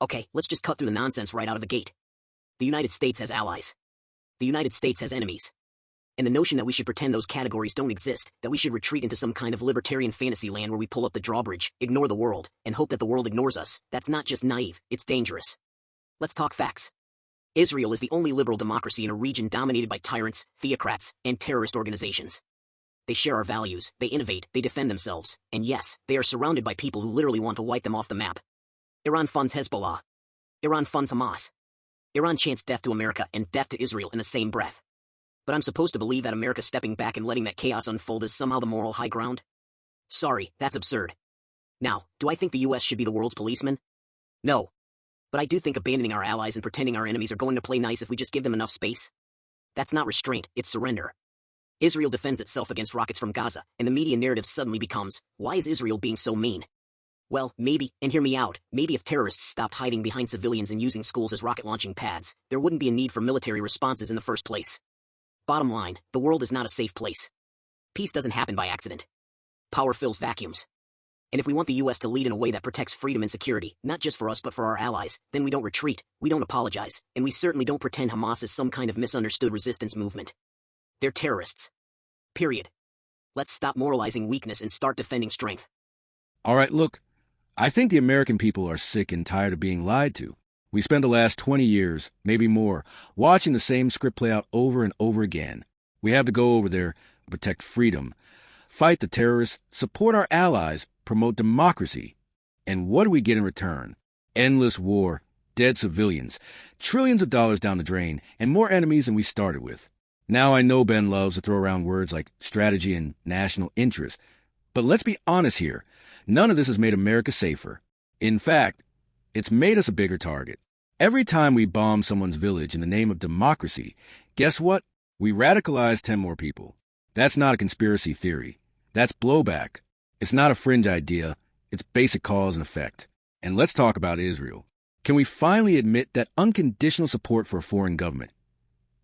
Okay, let's just cut through the nonsense right out of the gate. The United States has allies. The United States has enemies. And the notion that we should pretend those categories don't exist, that we should retreat into some kind of libertarian fantasy land where we pull up the drawbridge, ignore the world, and hope that the world ignores us, that's not just naive, it's dangerous. Let's talk facts. Israel is the only liberal democracy in a region dominated by tyrants, theocrats, and terrorist organizations. They share our values, they innovate, they defend themselves, and yes, they are surrounded by people who literally want to wipe them off the map. Iran funds Hezbollah. Iran funds Hamas. Iran chants death to America and death to Israel in the same breath. But I'm supposed to believe that America stepping back and letting that chaos unfold is somehow the moral high ground? Sorry, that's absurd. Now, do I think the US should be the world's policeman? No. But I do think abandoning our allies and pretending our enemies are going to play nice if we just give them enough space. That's not restraint, it's surrender. Israel defends itself against rockets from Gaza, and the media narrative suddenly becomes, why is Israel being so mean? Well, maybe, and hear me out, maybe if terrorists stopped hiding behind civilians and using schools as rocket launching pads, there wouldn't be a need for military responses in the first place. Bottom line, the world is not a safe place. Peace doesn't happen by accident. Power fills vacuums. And if we want the US to lead in a way that protects freedom and security, not just for us but for our allies, then we don't retreat, we don't apologize, and we certainly don't pretend Hamas is some kind of misunderstood resistance movement. They're terrorists. Period. Let's stop moralizing weakness and start defending strength. All right, look, I think the American people are sick and tired of being lied to. We spent the last 20 years, maybe more, watching the same script play out over and over again. We have to go over there, protect freedom, fight the terrorists, support our allies, promote democracy. And what do we get in return? Endless war, dead civilians, trillions of dollars down the drain, and more enemies than we started with. Now I know Ben loves to throw around words like strategy and national interest, but let's be honest here. None of this has made America safer. In fact, it's made us a bigger target. Every time we bomb someone's village in the name of democracy, guess what? We radicalize 10 more people. That's not a conspiracy theory. That's blowback. It's not a fringe idea. It's basic cause and effect. And let's talk about Israel. Can we finally admit that unconditional support for a foreign government,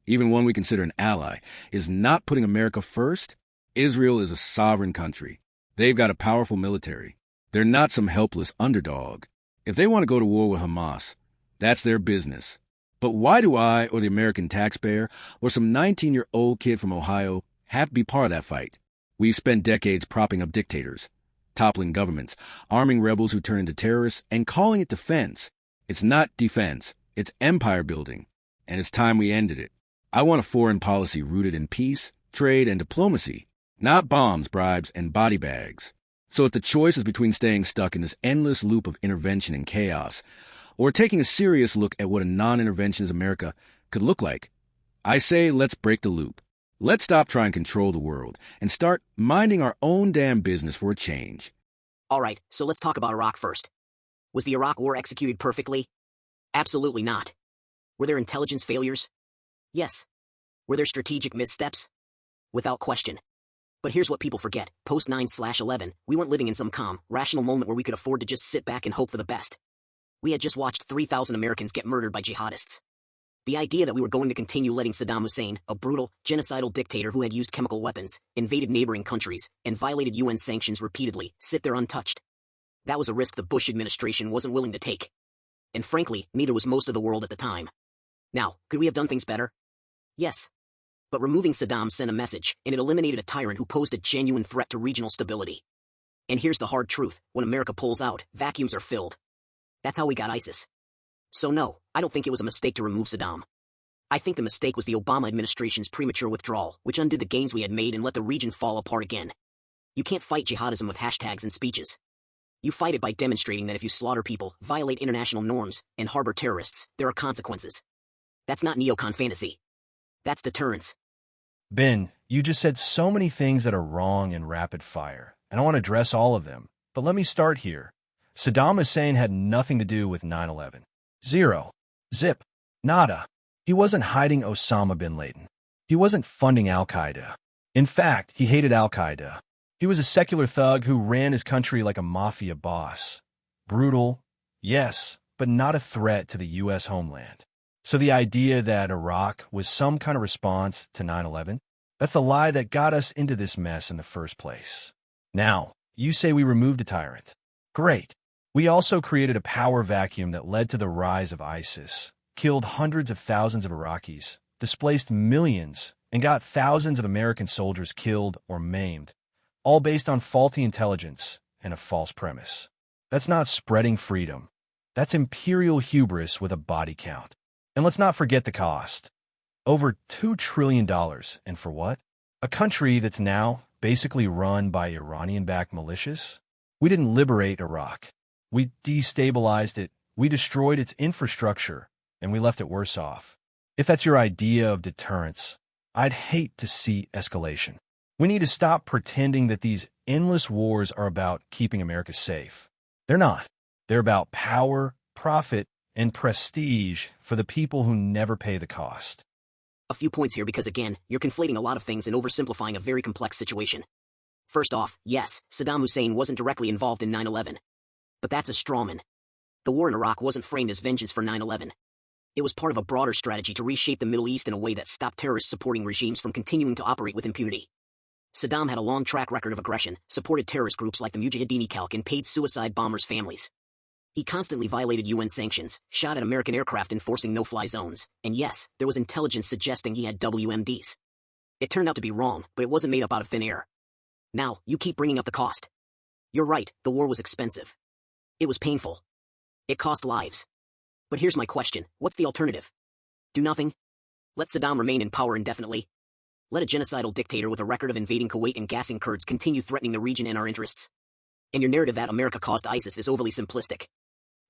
even one we consider an ally, is not putting America first? Israel is a sovereign country. They've got a powerful military. They're not some helpless underdog. If they want to go to war with Hamas, that's their business. But why do I, or the American taxpayer, or some 19-year-old kid from Ohio have to be part of that fight? We've spent decades propping up dictators, toppling governments, arming rebels who turn into terrorists, and calling it defense. It's not defense. It's empire building. And it's time we ended it. I want a foreign policy rooted in peace, trade, and diplomacy, not bombs, bribes, and body bags. So if the choice is between staying stuck in this endless loop of intervention and chaos, or taking a serious look at what a non-interventionist America could look like, I say let's break the loop. Let's stop trying to control the world and start minding our own damn business for a change. Alright, so let's talk about Iraq first. Was the Iraq War executed perfectly? Absolutely not. Were there intelligence failures? Yes. Were there strategic missteps? Without question. But here's what people forget. Post 9/11, we weren't living in some calm, rational moment where we could afford to just sit back and hope for the best. We had just watched 3,000 Americans get murdered by jihadists. The idea that we were going to continue letting Saddam Hussein, a brutal, genocidal dictator who had used chemical weapons, invaded neighboring countries, and violated UN sanctions repeatedly, sit there untouched. That was a risk the Bush administration wasn't willing to take. And frankly, neither was most of the world at the time. Now, could we have done things better? Yes. But removing Saddam sent a message, and it eliminated a tyrant who posed a genuine threat to regional stability. And here's the hard truth. When America pulls out, vacuums are filled. That's how we got ISIS. So no, I don't think it was a mistake to remove Saddam. I think the mistake was the Obama administration's premature withdrawal, which undid the gains we had made and let the region fall apart again. You can't fight jihadism with hashtags and speeches. You fight it by demonstrating that if you slaughter people, violate international norms, and harbor terrorists, there are consequences. That's not neocon fantasy. That's deterrence. Ben, you just said so many things that are wrong in rapid fire, and I want to address all of them. But let me start here. Saddam Hussein had nothing to do with 9/11. Zero. Zip. Nada. He wasn't hiding Osama bin Laden. He wasn't funding Al-Qaeda. In fact, he hated Al-Qaeda. He was a secular thug who ran his country like a mafia boss. Brutal, yes, but not a threat to the U.S. homeland. So the idea that Iraq was some kind of response to 9/11, that's the lie that got us into this mess in the first place. Now, you say we removed a tyrant. Great. We also created a power vacuum that led to the rise of ISIS, killed hundreds of thousands of Iraqis, displaced millions, and got thousands of American soldiers killed or maimed, all based on faulty intelligence and a false premise. That's not spreading freedom. That's imperial hubris with a body count. And let's not forget the cost. Over $2 trillion. And for what? A country that's now basically run by Iranian-backed militias? We didn't liberate Iraq. We destabilized it, we destroyed its infrastructure, and we left it worse off. If that's your idea of deterrence, I'd hate to see escalation. We need to stop pretending that these endless wars are about keeping America safe. They're not. They're about power, profit, and prestige for the people who never pay the cost. A few points here because, again, you're conflating a lot of things and oversimplifying a very complex situation. First off, yes, Saddam Hussein wasn't directly involved in 9/11. But that's a strawman. The war in Iraq wasn't framed as vengeance for 9/11. It was part of a broader strategy to reshape the Middle East in a way that stopped terrorist-supporting regimes from continuing to operate with impunity. Saddam had a long track record of aggression, supported terrorist groups like the Mujahideen Khalq, and paid suicide bombers' families. He constantly violated UN sanctions, shot at American aircraft enforcing no-fly zones, and yes, there was intelligence suggesting he had WMDs. It turned out to be wrong, but it wasn't made up out of thin air. Now, you keep bringing up the cost. You're right, the war was expensive. It was painful. It cost lives. But here's my question, what's the alternative? Do nothing? Let Saddam remain in power indefinitely? Let a genocidal dictator with a record of invading Kuwait and gassing Kurds continue threatening the region and our interests? And your narrative that America caused ISIS is overly simplistic.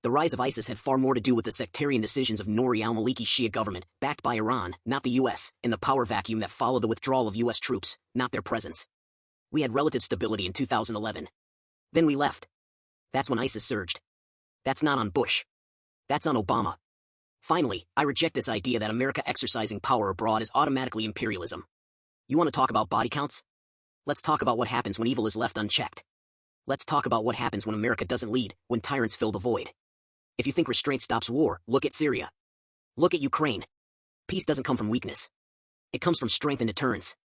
The rise of ISIS had far more to do with the sectarian decisions of Nouri al-Maliki's Shia government, backed by Iran, not the US, and the power vacuum that followed the withdrawal of US troops, not their presence. We had relative stability in 2011. Then we left. That's when ISIS surged. That's not on Bush. That's on Obama. Finally, I reject this idea that America exercising power abroad is automatically imperialism. You want to talk about body counts? Let's talk about what happens when evil is left unchecked. Let's talk about what happens when America doesn't lead, when tyrants fill the void. If you think restraint stops war, look at Syria. Look at Ukraine. Peace doesn't come from weakness. It comes from strength and deterrence.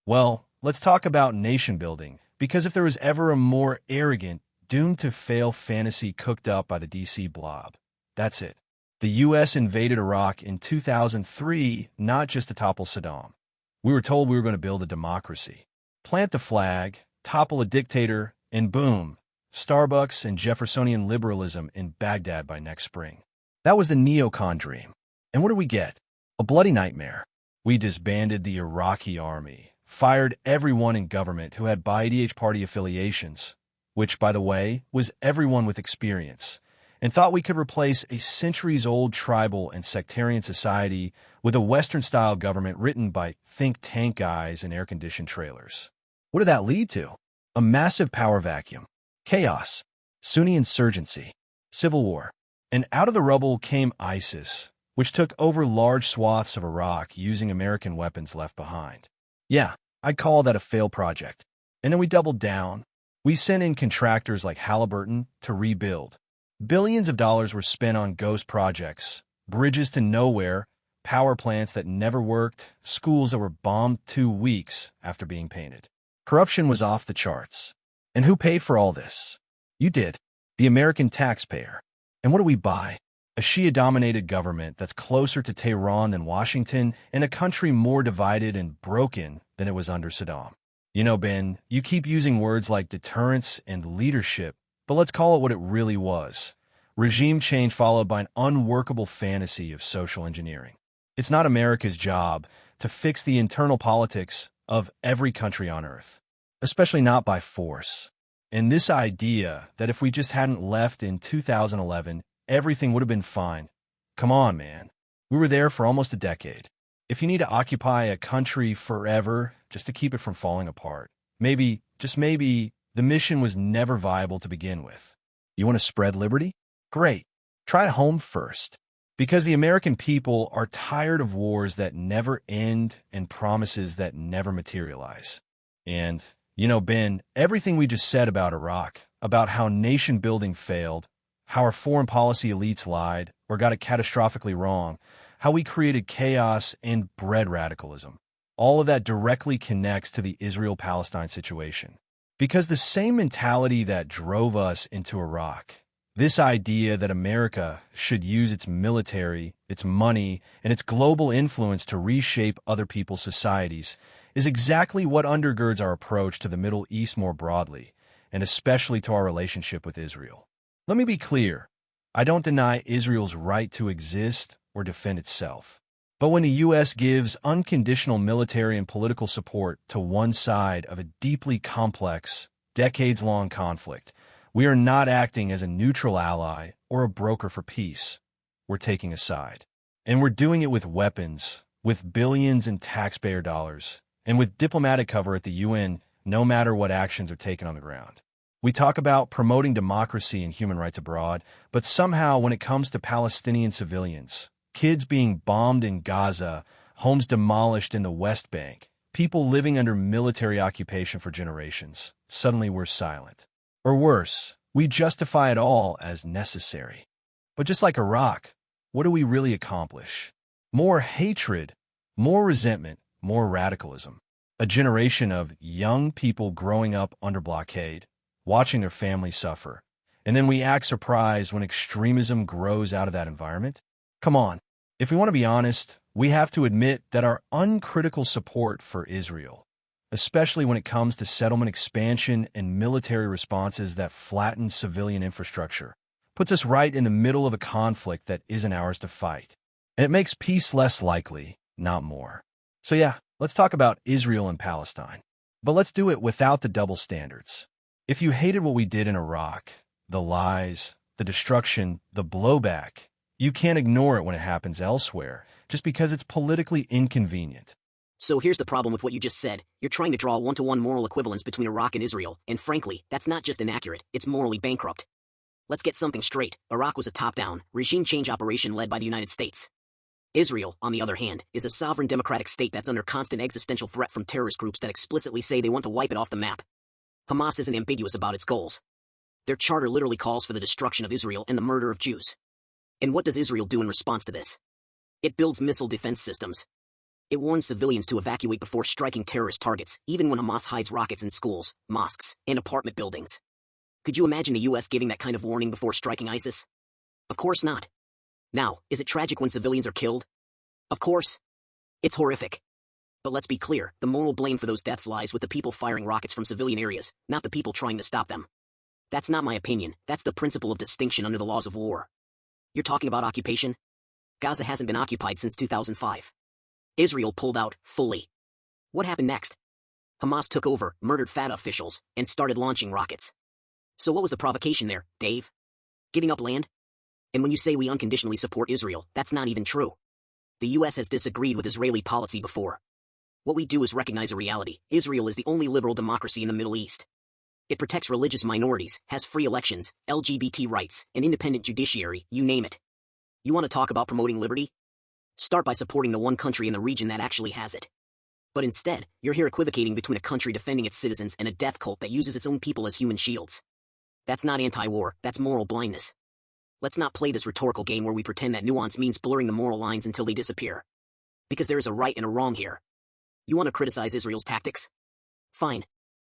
Well, let's talk about nation building, because if there was ever a more arrogant, doomed to fail fantasy cooked up by the DC blob, that's it. The U.S. invaded Iraq in 2003, not just to topple Saddam. We were told we were going to build a democracy, plant the flag, topple a dictator, and boom, Starbucks and Jeffersonian liberalism in Baghdad by next spring. That was the neocon dream. And what did we get? A bloody nightmare. We disbanded the Iraqi army, fired everyone in government who had Ba'ath Party affiliations, which, by the way, was everyone with experience, and thought we could replace a centuries-old tribal and sectarian society with a Western-style government written by think tank guys in air-conditioned trailers. What did that lead to? A massive power vacuum, chaos, Sunni insurgency, civil war, and out of the rubble came ISIS, which took over large swaths of Iraq using American weapons left behind. Yeah, I'd call that a failed project. And then we doubled down. We sent in contractors like Halliburton to rebuild. Billions of dollars were spent on ghost projects, bridges to nowhere, power plants that never worked, schools that were bombed 2 weeks after being painted. Corruption was off the charts. And who paid for all this? You did. The American taxpayer. And what do we buy? A Shia-dominated government that's closer to Tehran than Washington, and a country more divided and broken than it was under Saddam. You know, Ben, you keep using words like deterrence and leadership, but let's call it what it really was. Regime change followed by an unworkable fantasy of social engineering. It's not America's job to fix the internal politics of every country on Earth, especially not by force. And this idea that if we just hadn't left in 2011, everything would have been fine. Come on, man. We were there for almost a decade. If you need to occupy a country forever just to keep it from falling apart, maybe, just maybe, the mission was never viable to begin with. You want to spread liberty? Great. Try home first. Because the American people are tired of wars that never end and promises that never materialize. And, you know, Ben, everything we just said about Iraq, about how nation building failed, how our foreign policy elites lied or got it catastrophically wrong, how we created chaos and bred radicalism. All of that directly connects to the Israel-Palestine situation. Because the same mentality that drove us into Iraq, This idea that America should use its military, its money, and its global influence to reshape other people's societies is exactly what undergirds our approach to the Middle East more broadly, and especially to our relationship with Israel. Let me be clear. I don't deny Israel's right to exist or defend itself. But when the U.S. gives unconditional military and political support to one side of a deeply complex, decades-long conflict, we are not acting as a neutral ally or a broker for peace. We're taking a side. And we're doing it with weapons, with billions in taxpayer dollars, and with diplomatic cover at the UN, no matter what actions are taken on the ground. We talk about promoting democracy and human rights abroad, but somehow when it comes to Palestinian civilians, kids being bombed in Gaza, homes demolished in the West Bank, people living under military occupation for generations, suddenly we're silent. Or worse, we justify it all as necessary. But just like Iraq, what do we really accomplish? More hatred, more resentment, more radicalism. A generation of young people growing up under blockade, watching their families suffer, and then we act surprised when extremism grows out of that environment? Come on. If we want to be honest, we have to admit that our uncritical support for Israel, especially when it comes to settlement expansion and military responses that flatten civilian infrastructure, puts us right in the middle of a conflict that isn't ours to fight. And it makes peace less likely, not more. So yeah, let's talk about Israel and Palestine. But let's do it without the double standards. If you hated what we did in Iraq, the lies, the destruction, the blowback, you can't ignore it when it happens elsewhere, just because it's politically inconvenient. So here's the problem with what you just said. You're trying to draw a one-to-one moral equivalence between Iraq and Israel, and frankly, that's not just inaccurate, it's morally bankrupt. Let's get something straight. Iraq was a top-down, regime change operation led by the United States. Israel, on the other hand, is a sovereign democratic state that's under constant existential threat from terrorist groups that explicitly say they want to wipe it off the map. Hamas isn't ambiguous about its goals. Their charter literally calls for the destruction of Israel and the murder of Jews. And what does Israel do in response to this? It builds missile defense systems. It warns civilians to evacuate before striking terrorist targets, even when Hamas hides rockets in schools, mosques, and apartment buildings. Could you imagine the U.S. giving that kind of warning before striking ISIS? Of course not. Now, is it tragic when civilians are killed? Of course. It's horrific. But let's be clear, the moral blame for those deaths lies with the people firing rockets from civilian areas, not the people trying to stop them. That's not my opinion, that's the principle of distinction under the laws of war. You're talking about occupation? Gaza hasn't been occupied since 2005. Israel pulled out, fully. What happened next? Hamas took over, murdered Fatah officials, and started launching rockets. So what was the provocation there, Dave? Giving up land? And when you say we unconditionally support Israel, that's not even true. The U.S. has disagreed with Israeli policy before. What we do is recognize a reality. Israel is the only liberal democracy in the Middle East. It protects religious minorities, has free elections, LGBT rights, an independent judiciary, you name it. You want to talk about promoting liberty? Start by supporting the one country in the region that actually has it. But instead, you're here equivocating between a country defending its citizens and a death cult that uses its own people as human shields. That's not anti-war, that's moral blindness. Let's not play this rhetorical game where we pretend that nuance means blurring the moral lines until they disappear. Because there is a right and a wrong here. You want to criticize Israel's tactics? Fine.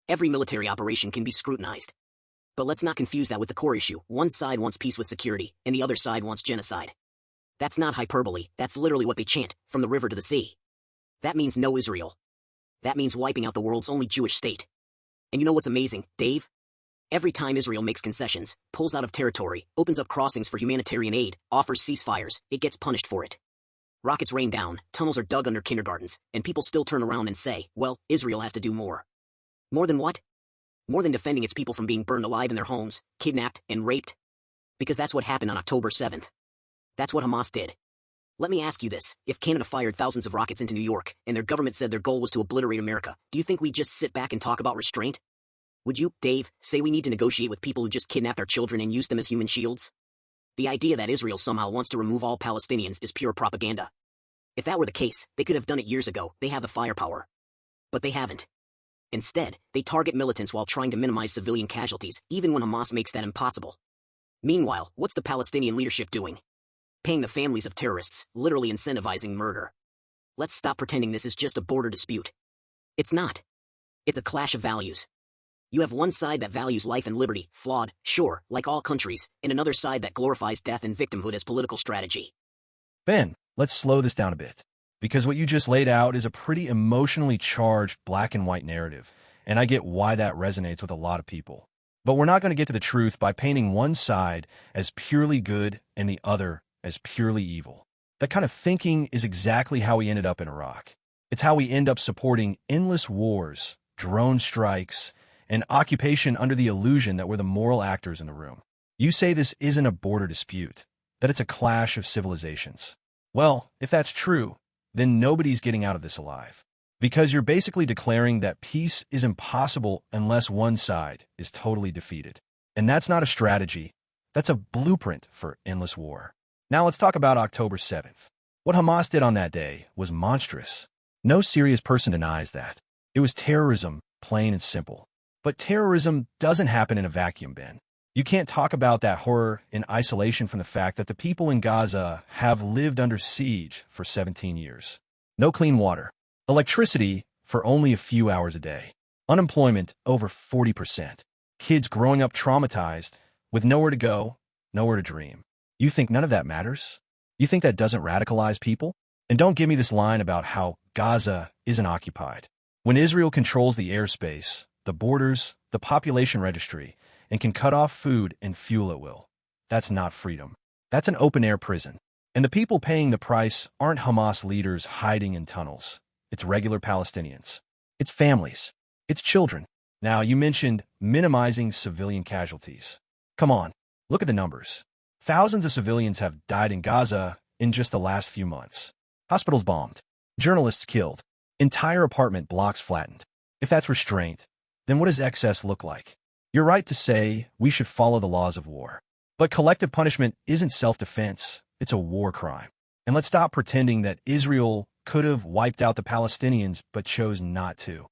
Every military operation can be scrutinized. But let's not confuse that with the core issue. One side wants peace with security, and the other side wants genocide. That's not hyperbole, that's literally what they chant, from the river to the sea. That means no Israel. That means wiping out the world's only Jewish state. And you know what's amazing, Dave? Every time Israel makes concessions, pulls out of territory, opens up crossings for humanitarian aid, offers ceasefires, it gets punished for it. Rockets rain down, tunnels are dug under kindergartens, and people still turn around and say, well, Israel has to do more. More than what? More than defending its people from being burned alive in their homes, kidnapped, and raped? Because that's what happened on October 7th. That's what Hamas did. Let me ask you this, if Canada fired thousands of rockets into New York, and their government said their goal was to obliterate America, do you think we'd just sit back and talk about restraint? Would you, Dave, say we need to negotiate with people who just kidnapped our children and use them as human shields? The idea that Israel somehow wants to remove all Palestinians is pure propaganda. If that were the case, they could have done it years ago, they have the firepower. But they haven't. Instead, they target militants while trying to minimize civilian casualties, even when Hamas makes that impossible. Meanwhile, what's the Palestinian leadership doing? Paying the families of terrorists, literally incentivizing murder. Let's stop pretending this is just a border dispute. It's not. It's a clash of values. You have one side that values life and liberty, flawed, sure, like all countries, and another side that glorifies death and victimhood as political strategy. Ben, let's slow this down a bit, because what you just laid out is a pretty emotionally charged black and white narrative, and I get why that resonates with a lot of people. But we're not going to get to the truth by painting one side as purely good and the other as purely evil. That kind of thinking is exactly how we ended up in Iraq. It's how we end up supporting endless wars, drone strikes, and occupation under the illusion that we're the moral actors in the room. You say this isn't a border dispute, that it's a clash of civilizations. Well, if that's true, then nobody's getting out of this alive. Because you're basically declaring that peace is impossible unless one side is totally defeated. And that's not a strategy. That's a blueprint for endless war. Now let's talk about October 7th. What Hamas did on that day was monstrous. No serious person denies that. It was terrorism, plain and simple. But terrorism doesn't happen in a vacuum, Ben. You can't talk about that horror in isolation from the fact that the people in Gaza have lived under siege for 17 years. No clean water. Electricity for only a few hours a day. Unemployment over 40%. Kids growing up traumatized with nowhere to go, nowhere to dream. You think none of that matters? You think that doesn't radicalize people? And don't give me this line about how Gaza isn't occupied. When Israel controls the airspace, the borders, the population registry, and can cut off food and fuel at will, that's not freedom. That's an open-air prison. And the people paying the price aren't Hamas leaders hiding in tunnels. It's regular Palestinians. It's families. It's children. Now, you mentioned minimizing civilian casualties. Come on, look at the numbers. Thousands of civilians have died in Gaza in just the last few months. Hospitals bombed. Journalists killed. Entire apartment blocks flattened. If that's restraint, then what does excess look like? You're right to say we should follow the laws of war. But collective punishment isn't self-defense. It's a war crime. And let's stop pretending that Israel could have wiped out the Palestinians but chose not to.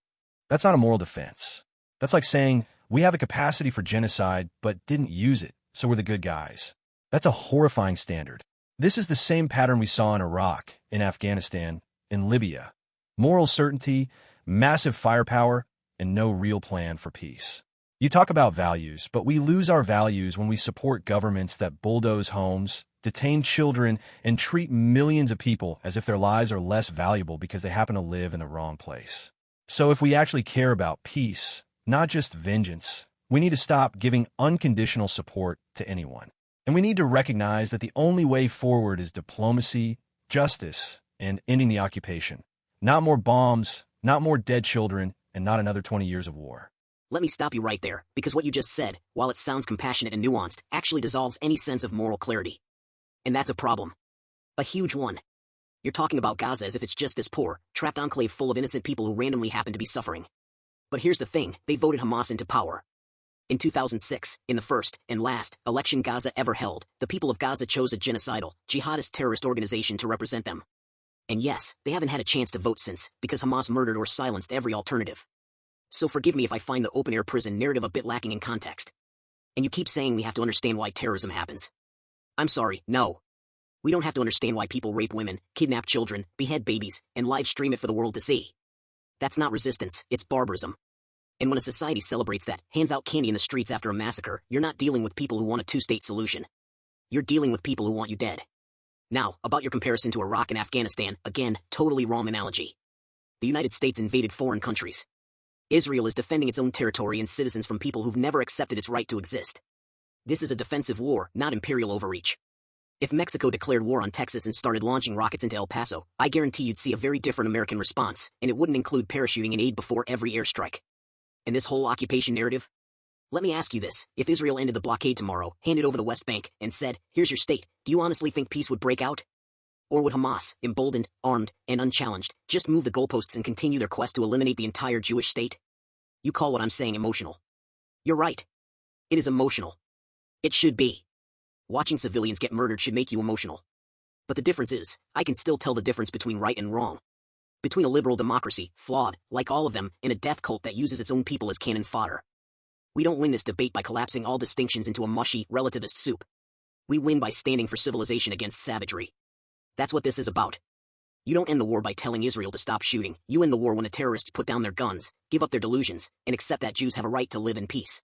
That's not a moral defense. That's like saying we have a capacity for genocide but didn't use it, so we're the good guys. That's a horrifying standard. This is the same pattern we saw in Iraq, in Afghanistan, in Libya. Moral certainty, massive firepower, and no real plan for peace. You talk about values, but we lose our values when we support governments that bulldoze homes, detain children, and treat millions of people as if their lives are less valuable because they happen to live in the wrong place. So if we actually care about peace, not just vengeance, we need to stop giving unconditional support to anyone. And we need to recognize that the only way forward is diplomacy, justice, and ending the occupation. Not more bombs, not more dead children, and not another 20 years of war. Let me stop you right there, because what you just said, while it sounds compassionate and nuanced, actually dissolves any sense of moral clarity. And that's a problem. A huge one. You're talking about Gaza as if it's just this poor, trapped enclave full of innocent people who randomly happen to be suffering. But here's the thing, they voted Hamas into power. In 2006, in the first and last election Gaza ever held, the people of Gaza chose a genocidal, jihadist terrorist organization to represent them. And yes, they haven't had a chance to vote since, because Hamas murdered or silenced every alternative. So forgive me if I find the open-air prison narrative a bit lacking in context. And you keep saying we have to understand why terrorism happens. I'm sorry, no. We don't have to understand why people rape women, kidnap children, behead babies, and live stream it for the world to see. That's not resistance, it's barbarism. And when a society celebrates that, hands out candy in the streets after a massacre, you're not dealing with people who want a two-state solution. You're dealing with people who want you dead. Now, about your comparison to Iraq and Afghanistan, again, totally wrong analogy. The United States invaded foreign countries. Israel is defending its own territory and citizens from people who've never accepted its right to exist. This is a defensive war, not imperial overreach. If Mexico declared war on Texas and started launching rockets into El Paso, I guarantee you'd see a very different American response, and it wouldn't include parachuting in aid before every airstrike. And this whole occupation narrative? Let me ask you this, if Israel ended the blockade tomorrow, handed over the West Bank, and said, here's your state, do you honestly think peace would break out? Or would Hamas, emboldened, armed, and unchallenged, just move the goalposts and continue their quest to eliminate the entire Jewish state? You call what I'm saying emotional. You're right. It is emotional. It should be. Watching civilians get murdered should make you emotional. But the difference is, I can still tell the difference between right and wrong. Between a liberal democracy, flawed, like all of them, and a death cult that uses its own people as cannon fodder. We don't win this debate by collapsing all distinctions into a mushy, relativist soup. We win by standing for civilization against savagery. That's what this is about. You don't end the war by telling Israel to stop shooting. You end the war when the terrorists put down their guns, give up their delusions, and accept that Jews have a right to live in peace.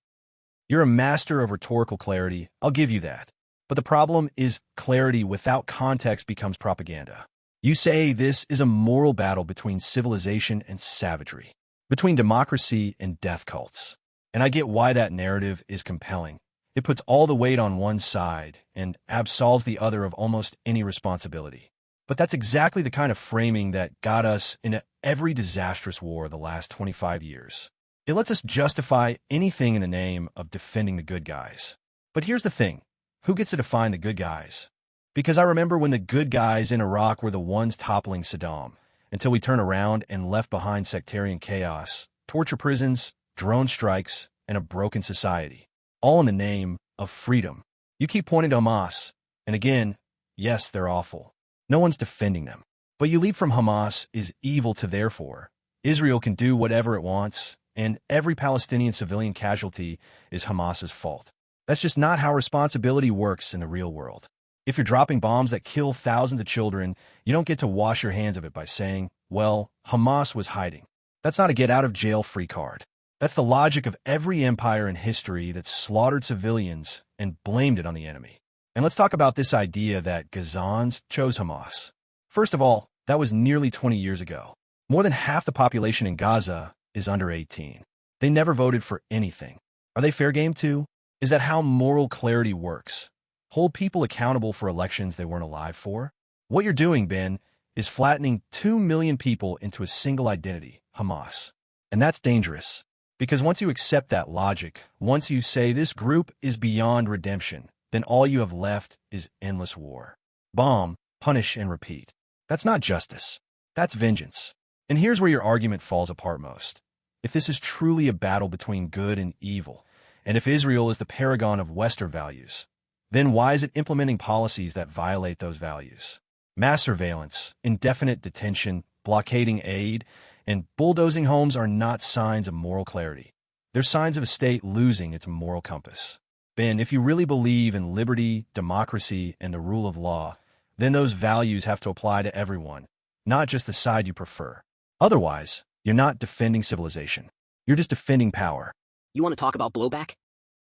You're a master of rhetorical clarity, I'll give you that. But the problem is clarity without context becomes propaganda. You say this is a moral battle between civilization and savagery, between democracy and death cults. And I get why that narrative is compelling. It puts all the weight on one side and absolves the other of almost any responsibility. But that's exactly the kind of framing that got us into every disastrous war the last 25 years. It lets us justify anything in the name of defending the good guys. But here's the thing. Who gets to define the good guys? Because I remember when the good guys in Iraq were the ones toppling Saddam, until we turned around and left behind sectarian chaos, torture prisons, drone strikes, and a broken society. All in the name of freedom. You keep pointing to Hamas, and again, yes, they're awful. No one's defending them. But you leap from Hamas is evil to therefore. Israel can do whatever it wants, and every Palestinian civilian casualty is Hamas's fault. That's just not how responsibility works in the real world. If you're dropping bombs that kill thousands of children, you don't get to wash your hands of it by saying, well, Hamas was hiding. That's not a get-out-of-jail-free card. That's the logic of every empire in history that slaughtered civilians and blamed it on the enemy. And let's talk about this idea that Gazans chose Hamas. First of all, that was nearly 20 years ago. More than half the population in Gaza is under 18. They never voted for anything. Are they fair game too? Is that how moral clarity works? Hold people accountable for elections they weren't alive for? What you're doing, Ben, is flattening 2 million people into a single identity, Hamas. And that's dangerous. Because once you accept that logic, once you say this group is beyond redemption, then all you have left is endless war. Bomb, punish, and repeat. That's not justice. That's vengeance. And here's where your argument falls apart most. If this is truly a battle between good and evil, and if Israel is the paragon of Western values, then why is it implementing policies that violate those values? Mass surveillance, indefinite detention, blockading aid, and bulldozing homes are not signs of moral clarity. They're signs of a state losing its moral compass. Ben, if you really believe in liberty, democracy, and the rule of law, then those values have to apply to everyone, not just the side you prefer. Otherwise, you're not defending civilization. You're just defending power. You want to talk about blowback?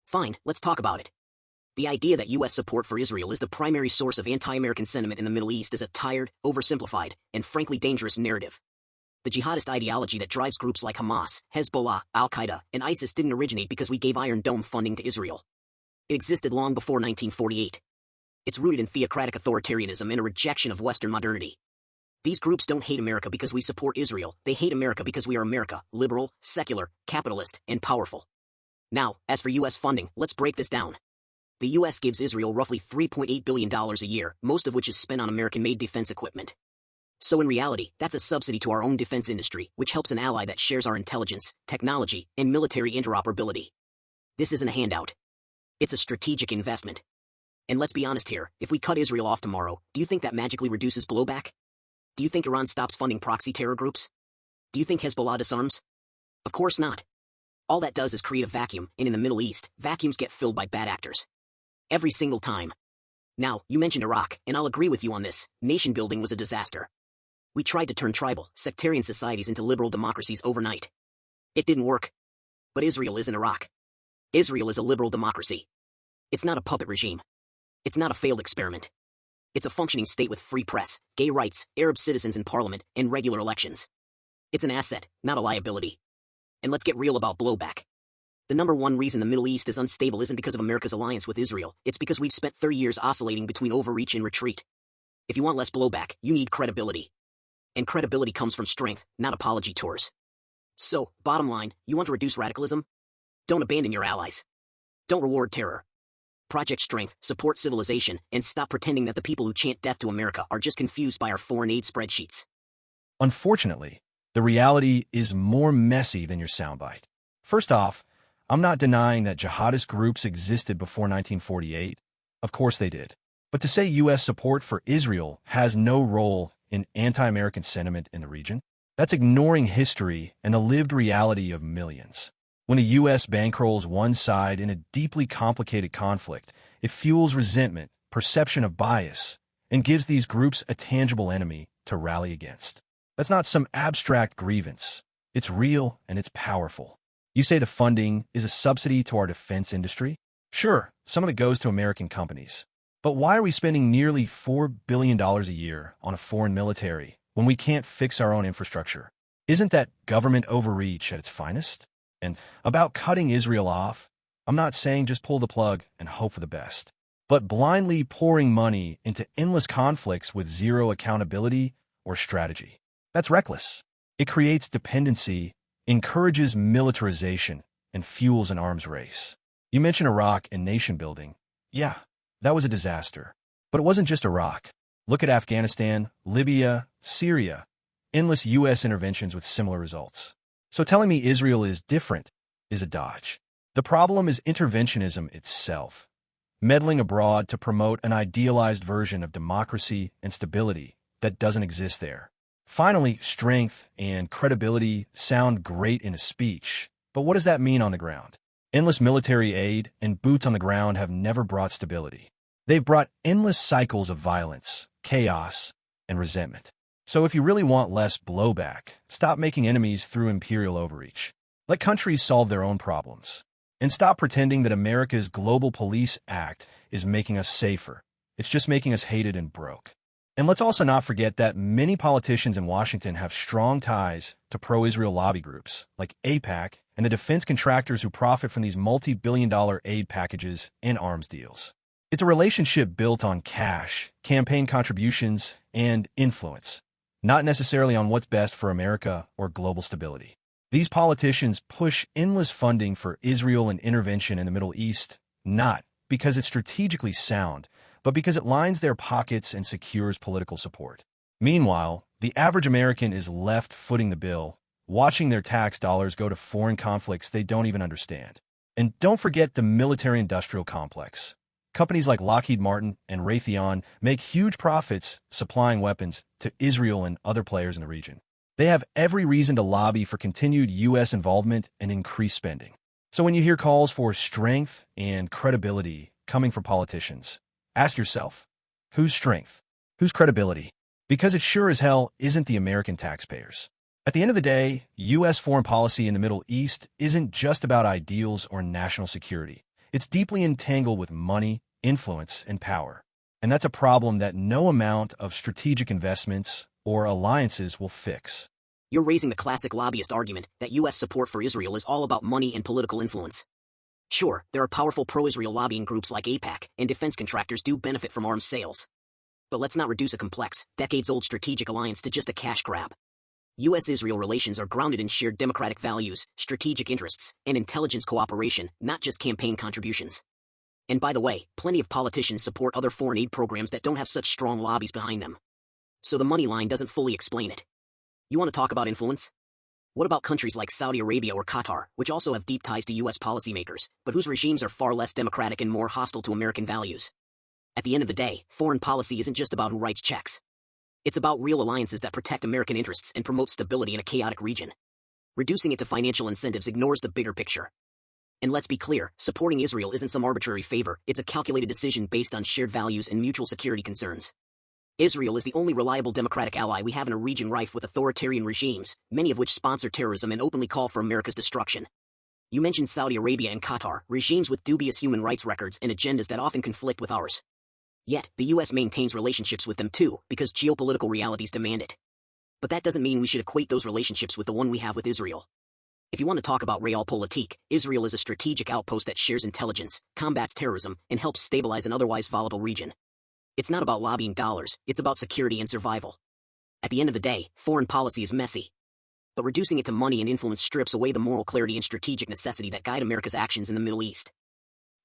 Fine, let's talk about it. The idea that U.S. support for Israel is the primary source of anti-American sentiment in the Middle East is a tired, oversimplified, and frankly dangerous narrative. The jihadist ideology that drives groups like Hamas, Hezbollah, Al-Qaeda, and ISIS didn't originate because we gave Iron Dome funding to Israel. It existed long before 1948. It's rooted in theocratic authoritarianism and a rejection of Western modernity. These groups don't hate America because we support Israel. They hate America because we are America, liberal, secular, capitalist, and powerful. Now, as for U.S. funding, let's break this down. The U.S. gives Israel roughly $3.8 billion a year, most of which is spent on American-made defense equipment. So in reality, that's a subsidy to our own defense industry, which helps an ally that shares our intelligence, technology, and military interoperability. This isn't a handout. It's a strategic investment. And let's be honest here, if we cut Israel off tomorrow, do you think that magically reduces blowback? Do you think Iran stops funding proxy terror groups? Do you think Hezbollah disarms? Of course not. All that does is create a vacuum, and in the Middle East, vacuums get filled by bad actors. Every single time. Now, you mentioned Iraq, and I'll agree with you on this. Nation building was a disaster. We tried to turn tribal, sectarian societies into liberal democracies overnight. It didn't work. But Israel isn't Iraq. Israel is a liberal democracy. It's not a puppet regime. It's not a failed experiment. It's a functioning state with free press, gay rights, Arab citizens in parliament, and regular elections. It's an asset, not a liability. And let's get real about blowback. The number one reason the Middle East is unstable isn't because of America's alliance with Israel. It's because we've spent 30 years oscillating between overreach and retreat. If you want less blowback, you need credibility. And credibility comes from strength, not apology tours. So, bottom line, you want to reduce radicalism? Don't abandon your allies. Don't reward terror. Project Strength, support civilization, and stop pretending that the people who chant death to America are just confused by our foreign aid spreadsheets. Unfortunately, the reality is more messy than your soundbite. First off, I'm not denying that jihadist groups existed before 1948. Of course they did. But to say U.S. support for Israel has no role in anti-American sentiment in the region, that's ignoring history and the lived reality of millions. When the U.S. bankrolls one side in a deeply complicated conflict, it fuels resentment, perception of bias, and gives these groups a tangible enemy to rally against. That's not some abstract grievance. It's real and it's powerful. You say the funding is a subsidy to our defense industry? Sure, some of it goes to American companies. But why are we spending nearly $4 billion a year on a foreign military when we can't fix our own infrastructure? Isn't that government overreach at its finest? And about cutting Israel off, I'm not saying just pull the plug and hope for the best, but blindly pouring money into endless conflicts with zero accountability or strategy. That's reckless. It creates dependency, encourages militarization, and fuels an arms race. You mentioned Iraq and nation building. Yeah, that was a disaster. But it wasn't just Iraq. Look at Afghanistan, Libya, Syria. Endless U.S. interventions with similar results. So telling me Israel is different is a dodge. The problem is interventionism itself. Meddling abroad to promote an idealized version of democracy and stability that doesn't exist there. Finally, strength and credibility sound great in a speech, but what does that mean on the ground? Endless military aid and boots on the ground have never brought stability. They've brought endless cycles of violence, chaos, and resentment. So if you really want less blowback, stop making enemies through imperial overreach. Let countries solve their own problems. And stop pretending that America's Global Police Act is making us safer. It's just making us hated and broke. And let's also not forget that many politicians in Washington have strong ties to pro-Israel lobby groups like AIPAC and the defense contractors who profit from these multi-billion-dollar aid packages and arms deals. It's a relationship built on cash, campaign contributions, and influence, not necessarily on what's best for America or global stability. These politicians push endless funding for Israel and intervention in the Middle East, not because it's strategically sound, but because it lines their pockets and secures political support. Meanwhile, the average American is left footing the bill, watching their tax dollars go to foreign conflicts they don't even understand. And don't forget the military-industrial complex. Companies like Lockheed Martin and Raytheon make huge profits supplying weapons to Israel and other players in the region. They have every reason to lobby for continued U.S. involvement and increased spending. So when you hear calls for strength and credibility coming from politicians, ask yourself, whose strength? Whose credibility? Because it sure as hell isn't the American taxpayers. At the end of the day, U.S. foreign policy in the Middle East isn't just about ideals or national security. It's deeply entangled with money, influence, and power. And that's a problem that no amount of strategic investments or alliances will fix. You're raising the classic lobbyist argument that U.S. support for Israel is all about money and political influence. Sure, there are powerful pro-Israel lobbying groups like AIPAC, and defense contractors do benefit from arms sales. But let's not reduce a complex, decades-old strategic alliance to just a cash grab. U.S.-Israel relations are grounded in shared democratic values, strategic interests, and intelligence cooperation, not just campaign contributions. And by the way, plenty of politicians support other foreign aid programs that don't have such strong lobbies behind them. So the money line doesn't fully explain it. You want to talk about influence? What about countries like Saudi Arabia or Qatar, which also have deep ties to U.S. policymakers, but whose regimes are far less democratic and more hostile to American values? At the end of the day, foreign policy isn't just about who writes checks. It's about real alliances that protect American interests and promote stability in a chaotic region. Reducing it to financial incentives ignores the bigger picture. And let's be clear, supporting Israel isn't some arbitrary favor, it's a calculated decision based on shared values and mutual security concerns. Israel is the only reliable democratic ally we have in a region rife with authoritarian regimes, many of which sponsor terrorism and openly call for America's destruction. You mentioned Saudi Arabia and Qatar, regimes with dubious human rights records and agendas that often conflict with ours. Yet, the U.S. maintains relationships with them too, because geopolitical realities demand it. But that doesn't mean we should equate those relationships with the one we have with Israel. If you want to talk about realpolitik, Israel is a strategic outpost that shares intelligence, combats terrorism, and helps stabilize an otherwise volatile region. It's not about lobbying dollars, it's about security and survival. At the end of the day, foreign policy is messy. But reducing it to money and influence strips away the moral clarity and strategic necessity that guide America's actions in the Middle East.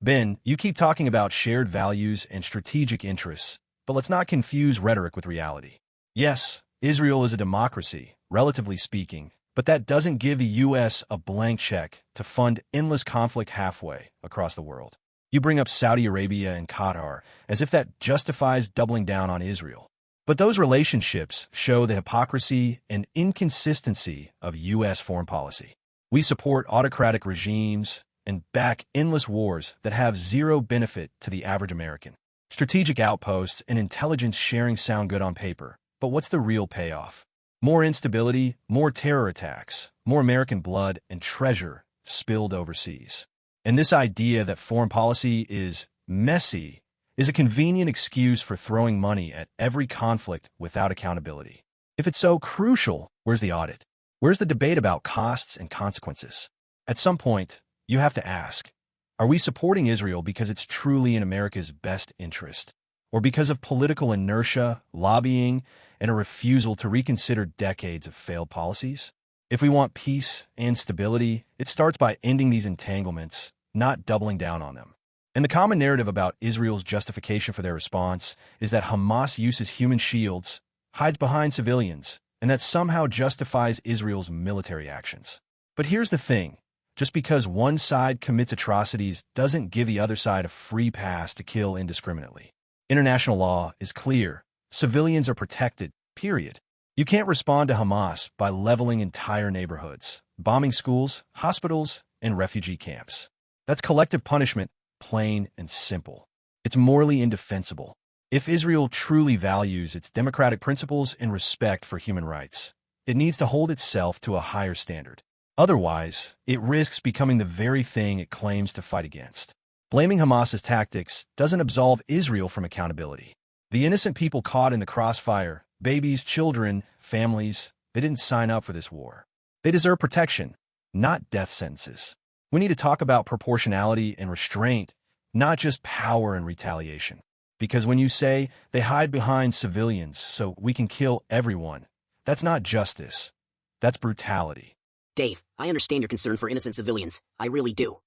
Ben, you keep talking about shared values and strategic interests, but let's not confuse rhetoric with reality. Yes, Israel is a democracy, relatively speaking, but that doesn't give the U.S. a blank check to fund endless conflict halfway across the world. You bring up Saudi Arabia and Qatar as if that justifies doubling down on Israel. But those relationships show the hypocrisy and inconsistency of U.S. foreign policy. We support autocratic regimes and back endless wars that have zero benefit to the average American. Strategic outposts and intelligence sharing sound good on paper, But what's the real payoff? More instability, more terror attacks, more American blood and treasure spilled overseas. And this idea that foreign policy is messy is a convenient excuse for throwing money at every conflict without accountability. If it's so crucial, where's the audit? Where's the debate about costs and consequences? At some point, you have to ask, are we supporting Israel because it's truly in America's best interest, or because of political inertia, lobbying, and a refusal to reconsider decades of failed policies? If we want peace and stability, it starts by ending these entanglements, not doubling down on them. And the common narrative about Israel's justification for their response is that Hamas uses human shields, hides behind civilians, and that somehow justifies Israel's military actions. But here's the thing. Just because one side commits atrocities doesn't give the other side a free pass to kill indiscriminately. International law is clear. Civilians are protected, period. You can't respond to Hamas by leveling entire neighborhoods, bombing schools, hospitals, and refugee camps. That's collective punishment, plain and simple. It's morally indefensible. If Israel truly values its democratic principles and respect for human rights, it needs to hold itself to a higher standard. Otherwise, it risks becoming the very thing it claims to fight against. Blaming Hamas's tactics doesn't absolve Israel from accountability. The innocent people caught in the crossfire, babies, children, families, they didn't sign up for this war. They deserve protection, not death sentences. We need to talk about proportionality and restraint, not just power and retaliation. Because when you say they hide behind civilians so we can kill everyone, that's not justice. That's brutality. Dave, I understand your concern for innocent civilians. I really do.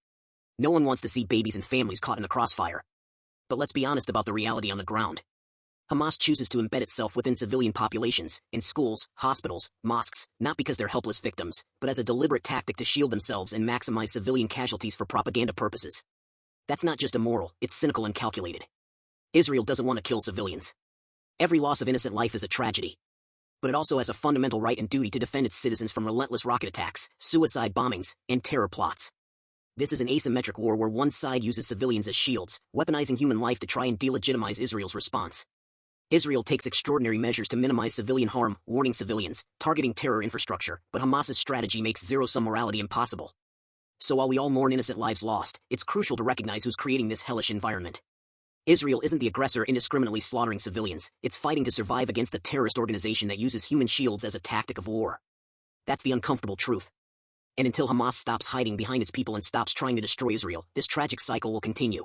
No one wants to see babies and families caught in a crossfire. But let's be honest about the reality on the ground. Hamas chooses to embed itself within civilian populations, in schools, hospitals, mosques, not because they're helpless victims, but as a deliberate tactic to shield themselves and maximize civilian casualties for propaganda purposes. That's not just immoral, it's cynical and calculated. Israel doesn't want to kill civilians. Every loss of innocent life is a tragedy. But it also has a fundamental right and duty to defend its citizens from relentless rocket attacks, suicide bombings, and terror plots. This is an asymmetric war where one side uses civilians as shields, weaponizing human life to try and delegitimize Israel's response. Israel takes extraordinary measures to minimize civilian harm, warning civilians, targeting terror infrastructure, but Hamas's strategy makes zero-sum morality impossible. So while we all mourn innocent lives lost, it's crucial to recognize who's creating this hellish environment. Israel isn't the aggressor indiscriminately slaughtering civilians, it's fighting to survive against a terrorist organization that uses human shields as a tactic of war. That's the uncomfortable truth. And until Hamas stops hiding behind its people and stops trying to destroy Israel, this tragic cycle will continue.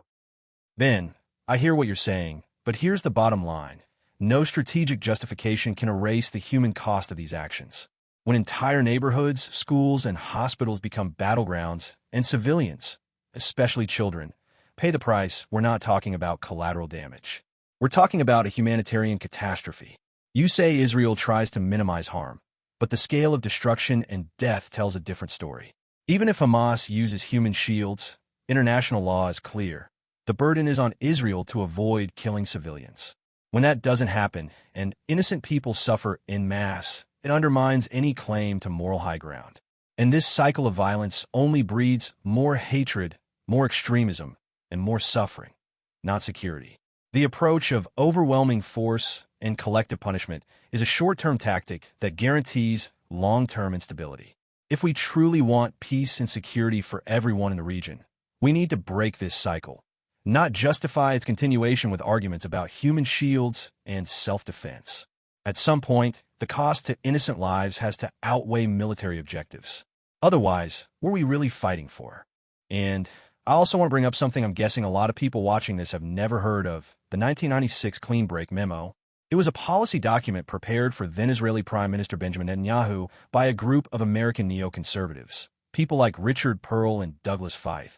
Ben, I hear what you're saying, but here's the bottom line. No strategic justification can erase the human cost of these actions. When entire neighborhoods, schools, and hospitals become battlegrounds, and civilians, especially children, pay the price, we're not talking about collateral damage. We're talking about a humanitarian catastrophe. You say Israel tries to minimize harm, but the scale of destruction and death tells a different story. Even if Hamas uses human shields, international law is clear. The burden is on Israel to avoid killing civilians. When that doesn't happen, and innocent people suffer en masse, it undermines any claim to moral high ground. And this cycle of violence only breeds more hatred, more extremism, and more suffering, not security. The approach of overwhelming force and collective punishment is a short-term tactic that guarantees long-term instability. If we truly want peace and security for everyone in the region, we need to break this cycle, not justify its continuation with arguments about human shields and self-defense. At some point, the cost to innocent lives has to outweigh military objectives. Otherwise, what are we really fighting for? And I also want to bring up something I'm guessing a lot of people watching this have never heard of, the 1996 Clean Break Memo. It was a policy document prepared for then-Israeli Prime Minister Benjamin Netanyahu by a group of American neoconservatives, people like Richard Pearl and Douglas Feith,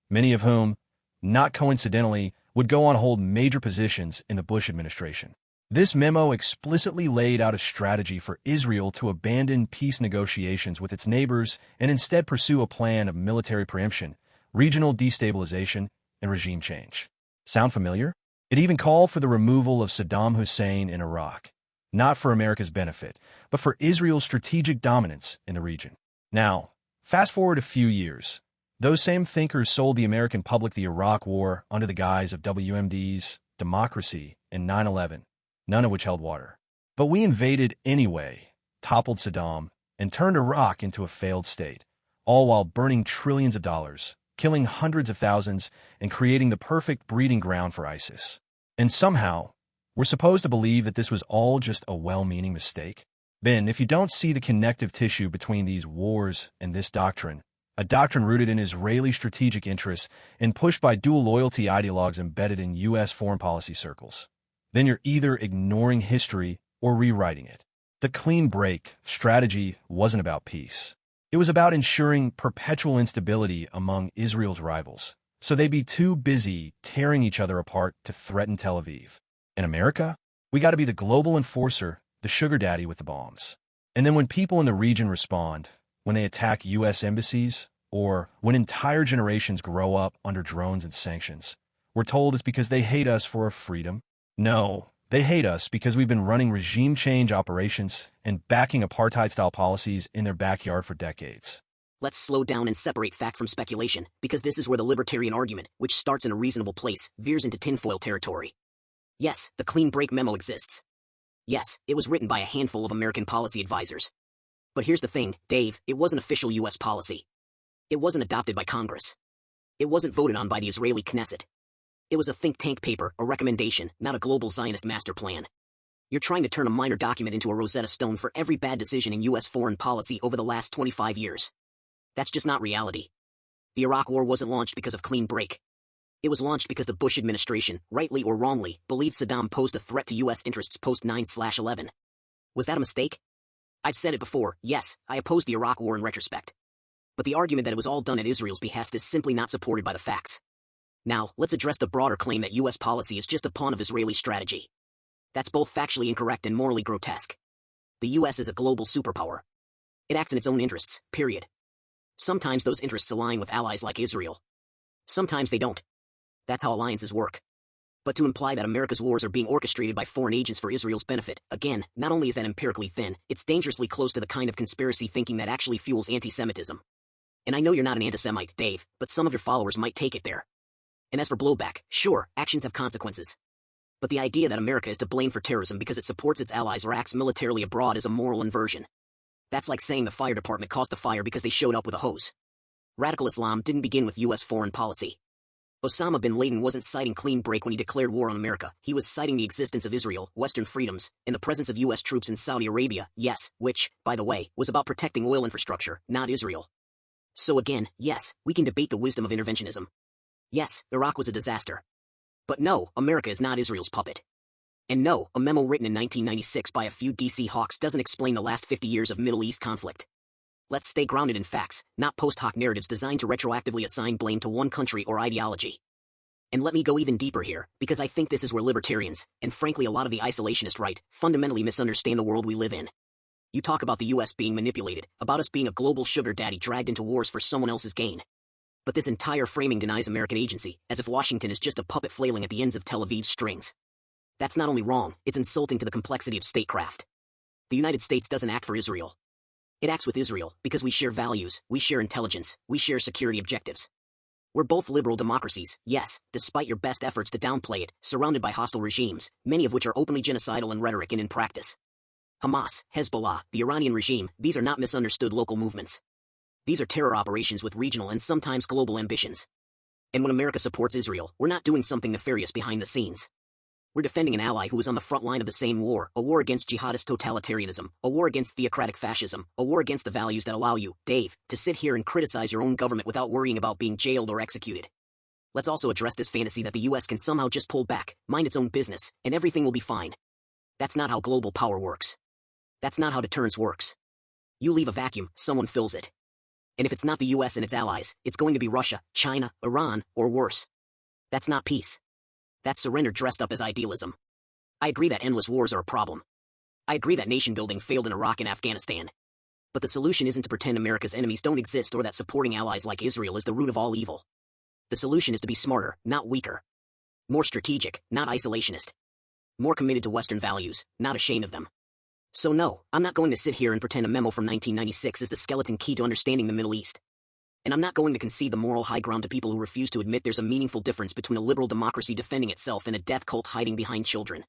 many of whom, not coincidentally, would go on to hold major positions in the Bush administration. This memo explicitly laid out a strategy for Israel to abandon peace negotiations with its neighbors and instead pursue a plan of military preemption, regional destabilization, and regime change. Sound familiar? It even called for the removal of Saddam Hussein in Iraq, not for America's benefit, but for Israel's strategic dominance in the region. Now, fast forward a few years. Those same thinkers sold the American public the Iraq War under the guise of WMDs, democracy, and 9/11, none of which held water. But we invaded anyway, toppled Saddam, and turned Iraq into a failed state, all while burning trillions of dollars, killing hundreds of thousands, and creating the perfect breeding ground for ISIS. And somehow, we're supposed to believe that this was all just a well-meaning mistake? Ben, if you don't see the connective tissue between these wars and this doctrine, a doctrine rooted in Israeli strategic interests and pushed by dual loyalty ideologues embedded in U.S. foreign policy circles, then you're either ignoring history or rewriting it. The clean break strategy wasn't about peace. It was about ensuring perpetual instability among Israel's rivals, so they'd be too busy tearing each other apart to threaten Tel Aviv. In America, we got to be the global enforcer, the sugar daddy with the bombs. And then when people in the region respond, when they attack U.S. embassies, or when entire generations grow up under drones and sanctions, we're told it's because they hate us for our freedom. No, they hate us because we've been running regime change operations and backing apartheid-style policies in their backyard for decades. Let's slow down and separate fact from speculation, because this is where the libertarian argument, which starts in a reasonable place, veers into tinfoil territory. Yes, the clean break memo exists. Yes, it was written by a handful of American policy advisors. But here's the thing, Dave, it wasn't official U.S. policy. It wasn't adopted by Congress. It wasn't voted on by the Israeli Knesset. It was a think tank paper, a recommendation, not a global Zionist master plan. You're trying to turn a minor document into a Rosetta Stone for every bad decision in U.S. foreign policy over the last 25 years. That's just not reality. The Iraq War wasn't launched because of clean break. It was launched because the Bush administration, rightly or wrongly, believed Saddam posed a threat to U.S. interests post-9/11. Was that a mistake? I've said it before, yes, I opposed the Iraq War in retrospect. But the argument that it was all done at Israel's behest is simply not supported by the facts. Now, let's address the broader claim that U.S. policy is just a pawn of Israeli strategy. That's both factually incorrect and morally grotesque. The U.S. is a global superpower. It acts in its own interests, period. Sometimes those interests align with allies like Israel. Sometimes they don't. That's how alliances work. But to imply that America's wars are being orchestrated by foreign agents for Israel's benefit, again, not only is that empirically thin, it's dangerously close to the kind of conspiracy thinking that actually fuels anti-Semitism. And I know you're not an anti-Semite, Dave, but some of your followers might take it there. And as for blowback, sure, actions have consequences. But the idea that America is to blame for terrorism because it supports its allies or acts militarily abroad is a moral inversion. That's like saying the fire department caused a fire because they showed up with a hose. Radical Islam didn't begin with U.S. foreign policy. Osama bin Laden wasn't citing clean break when he declared war on America. He was citing the existence of Israel, Western freedoms, and the presence of U.S. troops in Saudi Arabia, yes, which, by the way, was about protecting oil infrastructure, not Israel. So again, yes, we can debate the wisdom of interventionism. Yes, Iraq was a disaster. But no, America is not Israel's puppet. And no, a memo written in 1996 by a few DC hawks doesn't explain the last 50 years of Middle East conflict. Let's stay grounded in facts, not post hoc narratives designed to retroactively assign blame to one country or ideology. And let me go even deeper here, because I think this is where libertarians, and frankly a lot of the isolationist right, fundamentally misunderstand the world we live in. You talk about the US being manipulated, about us being a global sugar daddy dragged into wars for someone else's gain. But this entire framing denies American agency, as if Washington is just a puppet flailing at the ends of Tel Aviv's strings. That's not only wrong, it's insulting to the complexity of statecraft. The United States doesn't act for Israel. It acts with Israel because we share values, we share intelligence, we share security objectives. We're both liberal democracies, yes, despite your best efforts to downplay it, surrounded by hostile regimes, many of which are openly genocidal in rhetoric and in practice. Hamas, Hezbollah, the Iranian regime, these are not misunderstood local movements. These are terror operations with regional and sometimes global ambitions. And when America supports Israel, we're not doing something nefarious behind the scenes. We're defending an ally who is on the front line of the same war, a war against jihadist totalitarianism, a war against theocratic fascism, a war against the values that allow you, Dave, to sit here and criticize your own government without worrying about being jailed or executed. Let's also address this fantasy that the US can somehow just pull back, mind its own business, and everything will be fine. That's not how global power works. That's not how deterrence works. You leave a vacuum, someone fills it. And if it's not the US and its allies, it's going to be Russia, China, Iran, or worse. That's not peace. That's surrender dressed up as idealism. I agree that endless wars are a problem. I agree that nation-building failed in Iraq and Afghanistan. But the solution isn't to pretend America's enemies don't exist or that supporting allies like Israel is the root of all evil. The solution is to be smarter, not weaker. More strategic, not isolationist. More committed to Western values, not ashamed of them. So no, I'm not going to sit here and pretend a memo from 1996 is the skeleton key to understanding the Middle East. And I'm not going to concede the moral high ground to people who refuse to admit there's a meaningful difference between a liberal democracy defending itself and a death cult hiding behind children.